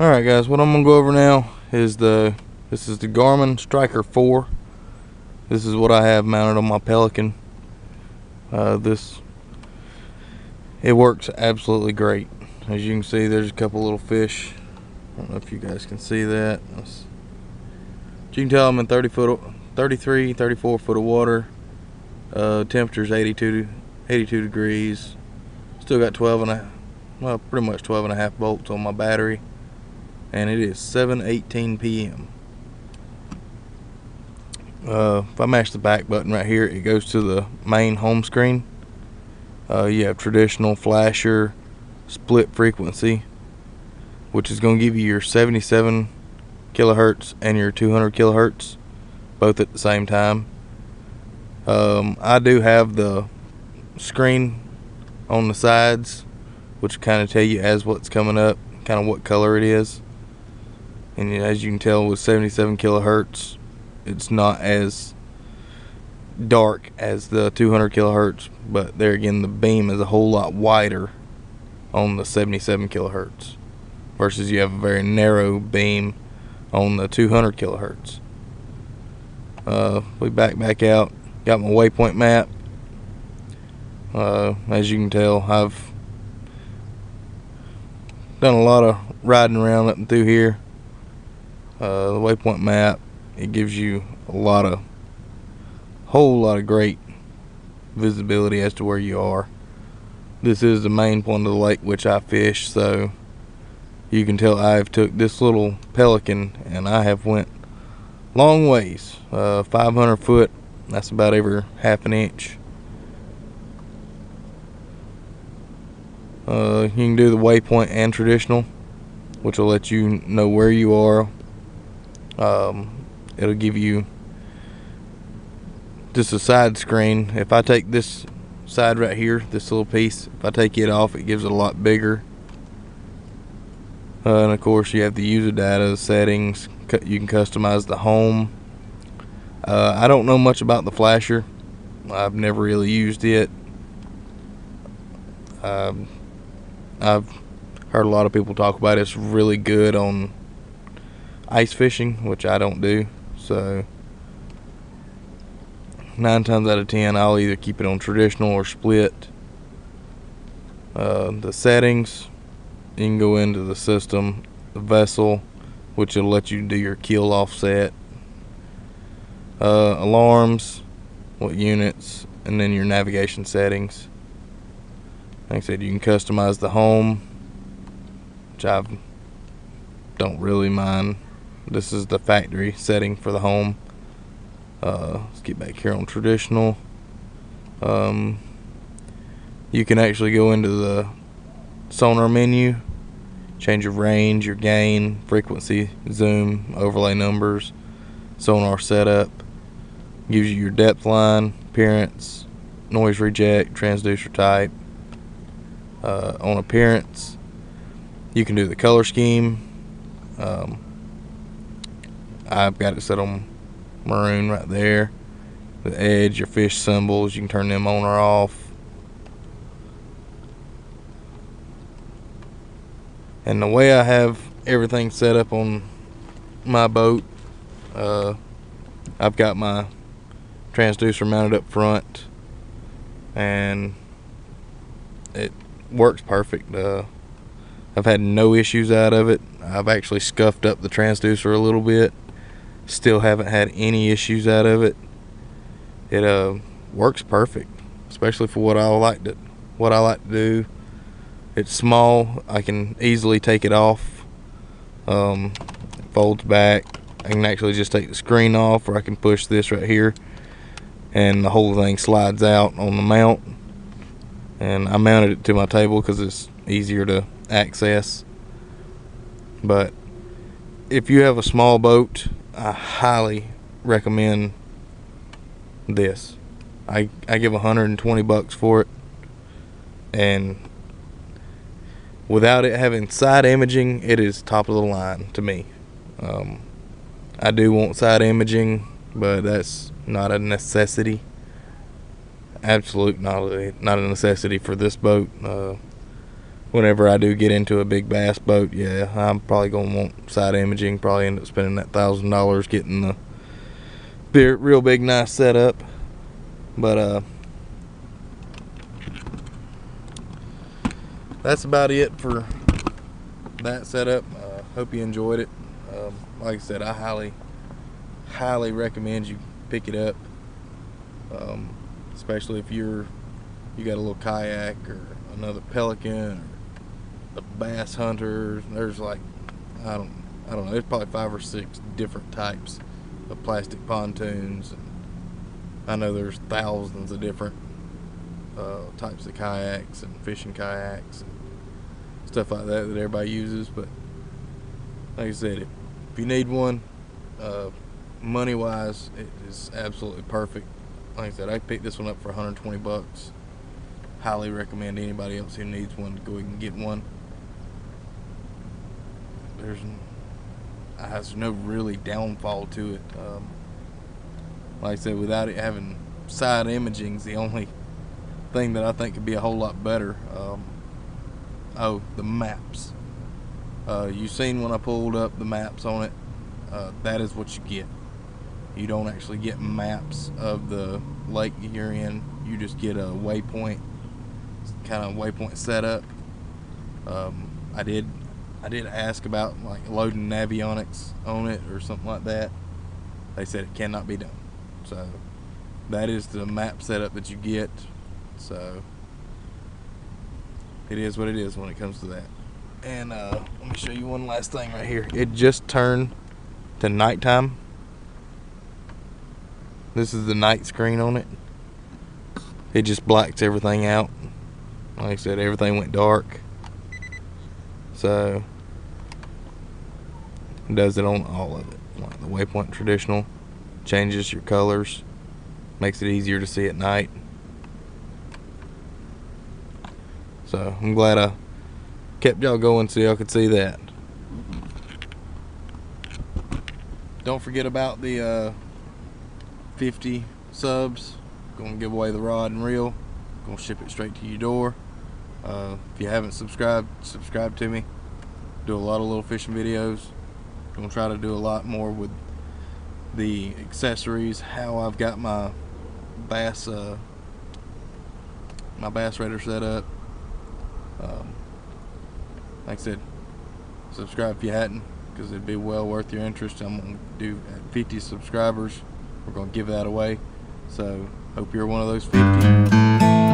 Alright guys, what I'm going to go over now is this is the Garmin Striker 4. This is what I have mounted on my Pelican. It works absolutely great. As you can see, there's a couple little fish. I don't know if you guys can see that. You can tell I'm in 33, 34 foot of water. Temperature's 82 degrees. Still got 12 and a, well, pretty much 12 and a half volts on my battery. And it is 7:18 p.m. If I mash the back button right here, it goes to the main home screen. You have traditional, flasher, split frequency, which is going to give you your 77 kilohertz and your 200 kilohertz both at the same time. I do have the screen on the sides, which kind of tell you as what's coming up, kind of what color it is. And as you can tell, with 77 kilohertz, it's not as dark as the 200 kilohertz, but there again, the beam is a whole lot wider on the 77 kilohertz versus you have a very narrow beam on the 200 kilohertz. We back out, got my Waypoint Map. As you can tell, I've done a lot of riding around up and through here. The Waypoint Map, it gives you a whole lot of great visibility as to where you are. This is the main point of the lake which I fish, so you can tell I've took this little Pelican and I have went long ways. 500 foot, that's about every half an inch. You can do the waypoint and traditional, which will let you know where you are. It'll give you just a side screen. If I take this side right here, this little piece, if I take it off, it gives it a lot bigger. And of course you have the user data, settings, you can customize the home. I don't know much about the flasher. I've never really used it. I've heard a lot of people talk about it. It's really good on ice fishing, which I don't do, so 9 times out of 10 I'll either keep it on traditional or split. The settings, you can go into the system, the vessel, which will let you do your keel offset, alarms, what units, and then your navigation settings. Like I said, you can customize the home, which I don't really mind. This is the factory setting for the home. Let's get back here on traditional. You can actually go into the sonar menu, change your range, your gain, frequency, zoom, overlay numbers, sonar setup. Gives you your depth line, appearance, noise reject, transducer type. On appearance, you can do the color scheme. I've got it set on maroon right there. The edge, your fish symbols, you can turn them on or off. And the way I have everything set up on my boat, I've got my transducer mounted up front and it works perfect. I've had no issues out of it. I've actually scuffed up the transducer a little bit. Still haven't had any issues out of it. It works perfect, especially for what I like to do. It's small. I can easily take it off. It folds back. I can actually just take the screen off, or I can push this right here and the whole thing slides out on the mount. And I mounted it to my table because it's easier to access. But if you have a small boat, I highly recommend this. I give $120 for it, and without it having side imaging, it is top of the line to me. I do want side imaging, but that's not a necessity. Absolute not a necessity for this boat. whenever I do get into a big bass boat, yeah, I'm probably gonna want side imaging. Probably end up spending that $1,000 getting the real big nice setup. But that's about it for that setup. Hope you enjoyed it. Like I said, I highly recommend you pick it up, especially if you got a little kayak or another pelican or a bass hunter. There's like I don't know, there's probably 5 or 6 different types of plastic pontoons, and I know there's thousands of different types of kayaks and fishing kayaks and stuff like that everybody uses. But like I said, if you need one, money wise, it is absolutely perfect. Like I said, I picked this one up for 120 bucks. Highly recommend anybody else who needs one to go ahead and get one. There's no really downfall to it. Like I said, without it having side imaging's the only thing that I think could be a whole lot better. Oh, the maps. You seen when I pulled up the maps on it. That is what you get. You don't actually get maps of the lake you're in. You just get a waypoint, kind of waypoint setup. I did ask about like loading navionics on it or something like that. They said it cannot be done. So that is the map setup that you get. So it is what it is when it comes to that. And let me show you one last thing right here. It just turned to nighttime. This is the night screen on it. It just blacks everything out. Like I said, everything went dark. So it does it on all of it. Like the Waypoint Traditional changes your colors, makes it easier to see at night. So I'm glad I kept y'all going so y'all could see that. Don't forget about the 50 subs. Gonna give away the rod and reel. Gonna ship it straight to your door. If you haven't subscribed, subscribe to me. Do a lot of little fishing videos. Gonna try to do a lot more with the accessories. How I've got my bass raider set up. Like I said, subscribe if you hadn't, because it'd be well worth your interest. I'm gonna do at 50 subscribers. We're gonna give that away. So hope you're one of those 50.